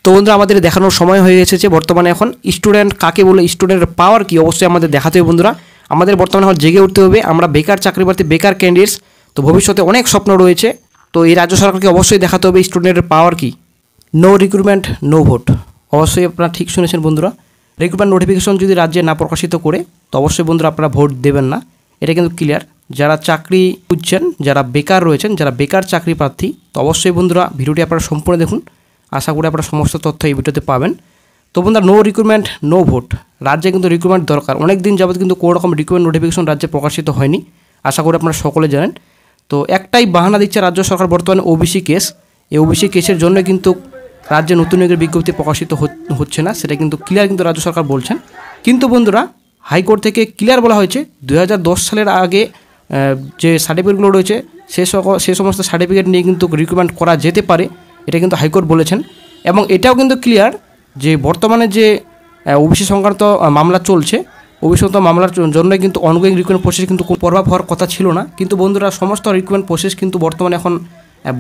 তো বন্ধুরা আমাদের দেখানোর সময় হয়ে এসেছে বর্তমানে এখন স্টুডেন্ট কাকে বলে, স্টুডেন্টের পাওয়ার কি অবশ্যই আমাদের দেখাতে হবে বন্ধুরা। আমাদের বর্তমানে এখন জেগে উঠতে হবে, আমরা বেকার চাকরি প্রার্থী, বেকার ক্যান্ডিডেটস, তো ভবিষ্যতে অনেক স্বপ্ন রয়েছে। তো এই রাজ্য সরকারকে অবশ্যই দেখাতে হবে স্টুডেন্টের পাওয়ার কি। নো রিক্রুটমেন্ট নো ভোট, অবশ্যই আপনারা ঠিক শুনেছেন বন্ধুরা। রিক্রুটমেন্ট নোটিফিকেশন যদি রাজ্যে না প্রকাশিত করে তো অবশ্যই বন্ধুরা আপনারা ভোট দেবেন না, এটা কিন্তু ক্লিয়ার। যারা চাকরি খুঁজছেন, যারা বেকার রয়েছেন, যারা বেকার চাকরি প্রার্থী, তো অবশ্যই বন্ধুরা ভিডিওটি আপনারা সম্পূর্ণ দেখুন, আশা করি আপনারা সমস্ত তথ্য এই ভিডিওতে পাবেন। তো বন্ধুরা নো রিক্রুটমেন্ট নো ভোট, রাজ্যে কিন্তু রিক্রুটমেন্ট দরকার। অনেক দিন যাবত কিন্তু কোনো রকম রিক্রুটমেন্ট নোটিফিকেশন রাজ্যে প্রকাশিত হয়নি, আশা করি আপনারা সকলে জানেন। তো একটাই বাহানা দিচ্ছে রাজ্য সরকার বর্তমানে, ওবিসি কেস। এই ওবিসি কেসের জন্য কিন্তু রাজ্যে নতুন নিয়োগের বিজ্ঞপ্তি প্রকাশিত হচ্ছে না, সেটা কিন্তু ক্লিয়ার কিন্তু রাজ্য সরকার বলছেন। কিন্তু বন্ধুরা হাইকোর্ট থেকে ক্লিয়ার বলা হয়েছে 2010 সালের আগে যে সার্টিফিকেটগুলো রয়েছে সে সমস্ত সার্টিফিকেট নিয়ে কিন্তু রিক্রুটমেন্ট করা যেতে পারে, এটা কিন্তু হাইকোর্ট বলেছেন। এবং এটাও কিন্তু ক্লিয়ার যে বর্তমানে যে ওবিসি সংক্রান্ত মামলা চলছে, ওবিসি সংক্রান্ত মামলার জন্য কিন্তু অনগোয়িং রিক্রুটমেন্ট প্রসেস কিন্তু প্রভাব হওয়ার কথা ছিল না। কিন্তু বন্ধুরা সমস্ত রিক্রুটমেন্ট প্রসেস কিন্তু বর্তমানে এখন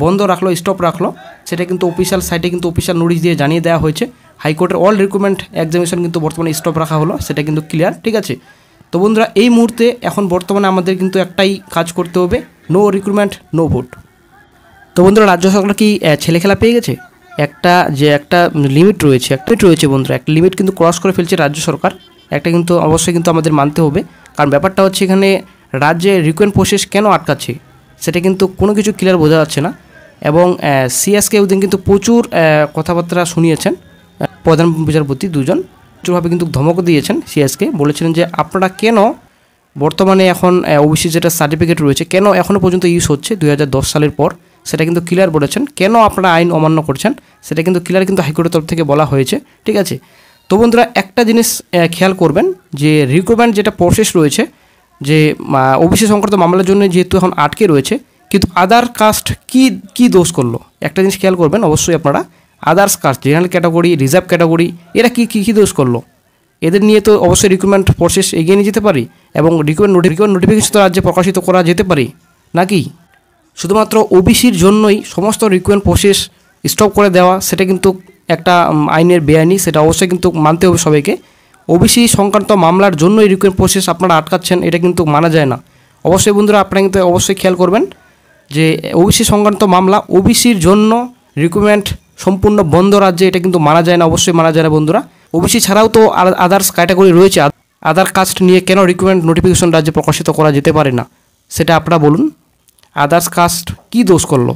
বন্ধ রাখলো, স্টপ রাখলো, সেটা কিন্তু অফিসিয়াল সাইটে কিন্তু অফিসিয়াল নোটিশ দিয়ে জানিয়ে দেওয়া হয়েছে। হাইকোর্টের অল রিক্রুটমেন্ট এক্সামিনেশন কিন্তু বর্তমানে স্টপ রাখা হলো, সেটা কিন্তু ক্লিয়ার, ঠিক আছে। তো বন্ধুরা এই মুহূর্তে এখন বর্তমানে আমাদের কিন্তু একটাই কাজ করতে হবে, নো রিক্রুটমেন্ট নো ভোট। তো বন্ধুরা রাজ্য সরকার কি ছেলে খেলা পেয়ে গেছে? একটা লিমিট রয়েছে বন্ধুরা, একটা লিমিট কিন্তু ক্রস করে ফেলছে রাজ্য সরকার, একটা কিন্তু অবশ্যই কিন্তু আমাদের মানতে হবে। কারণ ব্যাপারটা হচ্ছে এখানে রাজ্যে রিক্রুটমেন্ট প্রসেস কেন আটকাচ্ছে সেটা কিন্তু কোনো কিছু ক্লিয়ার বোঝা যাচ্ছে না। এবং সিএসকে ওদিন কিন্তু প্রচুর কথাবার্তা শুনিয়েছেন, প্রধান বিচারপতি দুজন প্রচুরভাবে কিন্তু ধমকও দিয়েছেন সিএসকে, বলেছিলেন যে আপনারা কেন বর্তমানে এখন ওবিসি যেটা সার্টিফিকেট রয়েছে কেন এখনও পর্যন্ত ইউজ হচ্ছে 2010 সালের পর, সেটা কিন্তু ক্লিয়ার বলেছেন। কেন আপনারা আইন অমান্য করছেন সেটা কিন্তু ক্লিয়ার কিন্তু হাইকোর্টের তরফ থেকে বলা হয়েছে, ঠিক আছে। তো বন্ধুরা একটা জিনিস খেয়াল করবেন যে রিক্রুটমেন্ট যেটা প্রসেস রয়েছে, যে ওবিসি সংক্রান্ত মামলার জন্য যেহেতু এখন আটকে রয়েছে, কিন্তু আদার কাস্ট কি দোষ করলো একটা জিনিস খেয়াল করবেন অবশ্যই আপনারা। Others caste, general category, reserve category, এরা কি দোষ করলো, এদের নিয়ে তো অবশ্যই রিক্রুটমেন্ট প্রসেস এগিয়ে নিয়ে যেতে পারি এবং রিক্রুটমেন্ট নোটিফিকেশন তো রাজ্যে প্রকাশিত করা যেতে পারে নাকি। শুধুমাত্র ওবিসির জন্যই সমস্ত রিক্রুটমেন্ট প্রসেস স্টপ করে দেওয়া, সেটা কিন্তু একটা আইনের বেআইনি, সেটা অবশ্যই কিন্তু মানতে হবে সবাইকে। ওবিসি সংক্রান্ত মামলার জন্যই রিক্রুটমেন্ট প্রসেস আপনারা আটকাচ্ছেন, এটা কিন্তু মানা যায় না। অবশ্যই বন্ধুরা আপনারা কিন্তু অবশ্যই খেয়াল করবেন যে ওবিসি সংক্রান্ত মামলা, ওবিসির জন্য রিক্রুটমেন্ট সম্পূর্ণ বন্ধ রাজ্যে, এটা কিন্তু মানা যায় না, অবশ্যই মানা যায় না বন্ধুরা। ওবিসি ছাড়াও তো আদার্স ক্যাটাগরি রয়েছে, আদার কাস্ট নিয়ে কেন রিক্রুটমেন্ট নোটিফিকেশন রাজ্যে প্রকাশিত করা যেতে পারে না সেটা আপনারা বলুন। আদার্স কাস্ট কী দোষ করলো?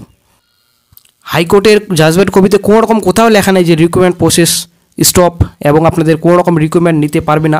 হাইকোর্টের জাজমেন্ট কপিতে কোনো রকম কোথাও লেখা নেই যে রিক্রুটমেন্ট প্রসেস স্টপ এবং আপনাদের কোনো রকম রিক্রুটমেন্ট নিতে পারবে না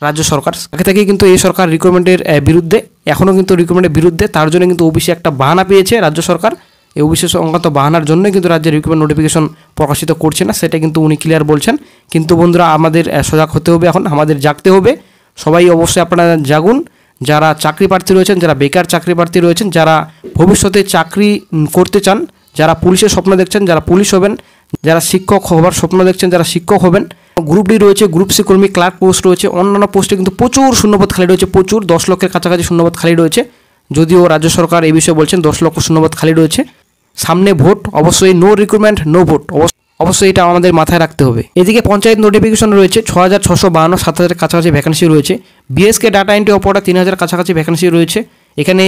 রাজ্য সরকার। আগে থেকেই কিন্তু এই সরকার রিক্রুটমেন্টের বিরুদ্ধে, এখনও কিন্তু রিক্রুটমেন্টের বিরুদ্ধে, তার জন্য কিন্তু ওবিসি একটা বাহানা পেয়েছে রাজ্য সরকার। এই ওবিসি সংক্রান্ত বাহানার জন্যই কিন্তু রাজ্যের রিক্রুটমেন্ট নোটিফিকেশন প্রকাশিত করছে না, সেটা কিন্তু উনি ক্লিয়ার বলছেন। কিন্তু বন্ধুরা আমাদের সজাগ হতে হবে, এখন আমাদের জাগতে হবে। সবাই অবশ্যই আপনারা জাগুন, যারা চাকরি প্রার্থী রয়েছেন, যারা বেকার চাকরি প্রার্থী রয়েছেন, যারা ভবিষ্যতে চাকরি করতে চান, যারা পুলিশের স্বপ্ন দেখছেন, যারা পুলিশ হবেন, যারা শিক্ষক হবার স্বপ্ন দেখছেন, যারা শিক্ষক হবেন, গ্রুপ ডি রয়েছে, গ্রুপ সি কর্মী, ক্লার্ক পোস্ট রয়েছে, অন্যান্য পোস্টে কিন্তু প্রচুর শূন্যপদ খালি রয়েছে, প্রচুর 10 লক্ষের কাছাকাছি শূন্যপদ খালি রয়েছে। যদিও রাজ্য সরকার এই বিষয়ে বলছেন 10 লক্ষ শূন্যপদ খালি রয়েছে। সামনে ভোট, অবশ্যই নো রিক্রুটমেন্ট নো ভোট, অবশ্যই এটা আমাদের মাথায় রাখতে হবে। এদিকে পঞ্চায়েত নোটিফিকেশন রয়েছে 6652, 7000 কাছাকাছি ভ্যাকেন্সি রয়েছে। বিএসকে ডাটা এন্ট্রি অপারেটর 3000 কাছাকাছি ভ্যাকেন্সি রয়েছে। এখানে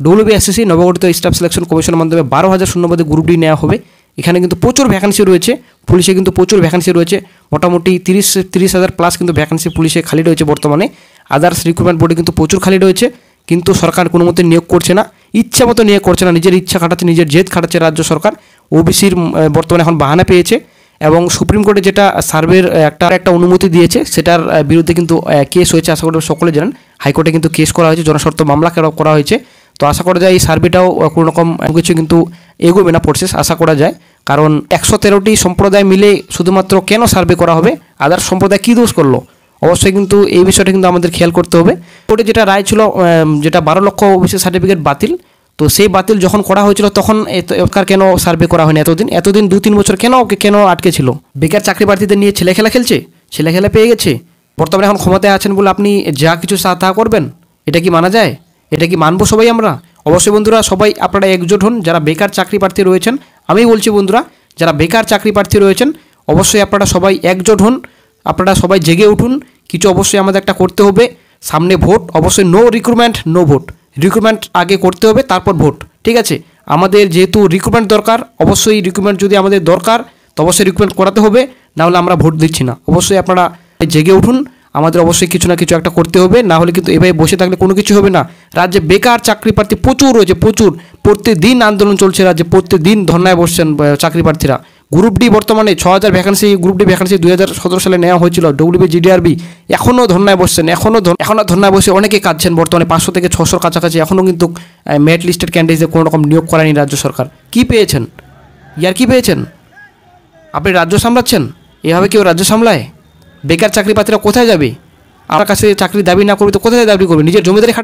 ডব্লিউবিএসএসসি নবগঠিত স্টাফ সিলেকশন কমিশনের মাধ্যমে 12000 শূন্যপদে গ্রুপ ডি নেওয়া হবে। এখানে কিন্তু প্রচুর ভ্যাকেন্সি রয়েছে, পুলিশে কিন্তু প্রচুর ভ্যাকেন্সি রয়েছে, মোটামুটি 30,000 প্লাস কিন্তু ভ্যাকেন্সি পুলিশে খালি রয়েছে বর্তমানে। আদার্স রিক্রুটমেন্ট বোর্ডে কিন্তু প্রচুর খালি রয়েছে, কিন্তু সরকার কোনো মতে নিয়োগ করছে না, ইচ্ছা মতো নিয়োগ করছে না, নিজের ইচ্ছা খাটাচ্ছে, নিজের জেদ খাটাচ্ছে রাজ্য সরকার। ওবিসির বর্তমানে এখন বাহানা পেয়েছে এবং সুপ্রিম কোর্টে যেটা সার্ভের একটা অনুমতি দিয়েছে সেটার বিরুদ্ধে কিন্তু কেস হয়েছে, আশা করি সকলে জানেন। হাইকোর্টে কিন্তু কেস করা হয়েছে, জনস্বার্থ মামলা করা হয়েছে। তো আশা করা যায় এই সার্ভেটাও কোনো রকম কিছু কিন্তু এগোবে না প্রসেস, আশা করা যায়। কারণ 113টি সম্প্রদায় মিলে শুধুমাত্র কেন সার্ভে করা হবে, আদার্স সম্প্রদায় কী দোষ করলো, অবশ্যই কিন্তু এই বিষয়টা কিন্তু আমাদের খেয়াল করতে হবে। কোর্টে যেটা রায় ছিল, যেটা 12 লক্ষ ওবিসি সার্টিফিকেট বাতিল, তো সেই বাতিল যখন করা হয়েছিল তখন কেন সার্ভে করা হয়নি এতদিন 2-3 বছর কেন আটকে ছিল? বেকার চাকরি প্রার্থীদের নিয়ে ছেলে খেলা পেয়ে গেছে। বর্তমানে এখন ক্ষমতায় আছেন বলে আপনি যা কিছু তা করবেন, এটা কি মানা যায়? এটা কি মানবো সবাই আমরা? অবশ্যই বন্ধুরা সবাই আপনারা একজোট হন, যারা বেকার চাকরি প্রার্থী রয়েছেন। আমি বলছি বন্ধুরা, যারা বেকার চাকরি প্রার্থী রয়েছেন অবশ্যই আপনারা সবাই একজোট হন, আপনারা সবাই জেগে উঠুন। কিছু অবশ্যই আমাদের একটা করতে হবে, সামনে ভোট, অবশ্যই no recruitment no vote. Recruitment আগে করতে হবে, তারপর ভোট, ঠিক আছে? আমাদের যেহেতু রিক্রুটমেন্ট দরকার, অবশ্যই রিক্রুটমেন্ট যদি আমাদের দরকার তো অবশ্যই রিক্রুটমেন্ট করাতে হবে, নাহলে আমরা ভোট দিচ্ছি না। অবশ্যই আপনারা জেগে উঠুন, আমাদের অবশ্যই কিছু না কিছু একটা করতে হবে, না হলে কিন্তু এভাবে বসে থাকলে কোনো কিছু হবে না। রাজ্যে বেকার চাকরি প্রার্থী প্রচুর রয়েছে, প্রচুর। প্রত্যেকদিন আন্দোলন চলছে রাজ্যে, প্রত্যেকদিন ধর্নায় বসছেন চাকরি প্রার্থীরা। গ্রুপ ডি বর্তমানে 6000 ভ্যাকেন্সি, গ্রুপ ডি ভ্যাকেন্সি 2017 সালে নেওয়া হয়েছিল, ডব্লিউবি জিডিআরবি। এখনও ধর্নায় বসছেন, এখনও ধর্নায় বসে অনেকে কাঁদছেন। বর্তমানে 500 থেকে 600 কাছাকাছি এখনও কিন্তু মেরিট লিস্টেড ক্যান্ডিডেটদের কোনো রকম নিয়োগ করেনি রাজ্য সরকার। কি পেয়েছেন? কি পেয়েছেন? আপনি রাজ্য সামলাচ্ছেন, এভাবে কেউ রাজ্য সামলায়? বেকার চাকরি প্রার্থীরা কোথায় যাবে? আপনার কাছে চাকরি দাবি না করবে তো কোথায় দাবি করবে? নিজের জমিদারি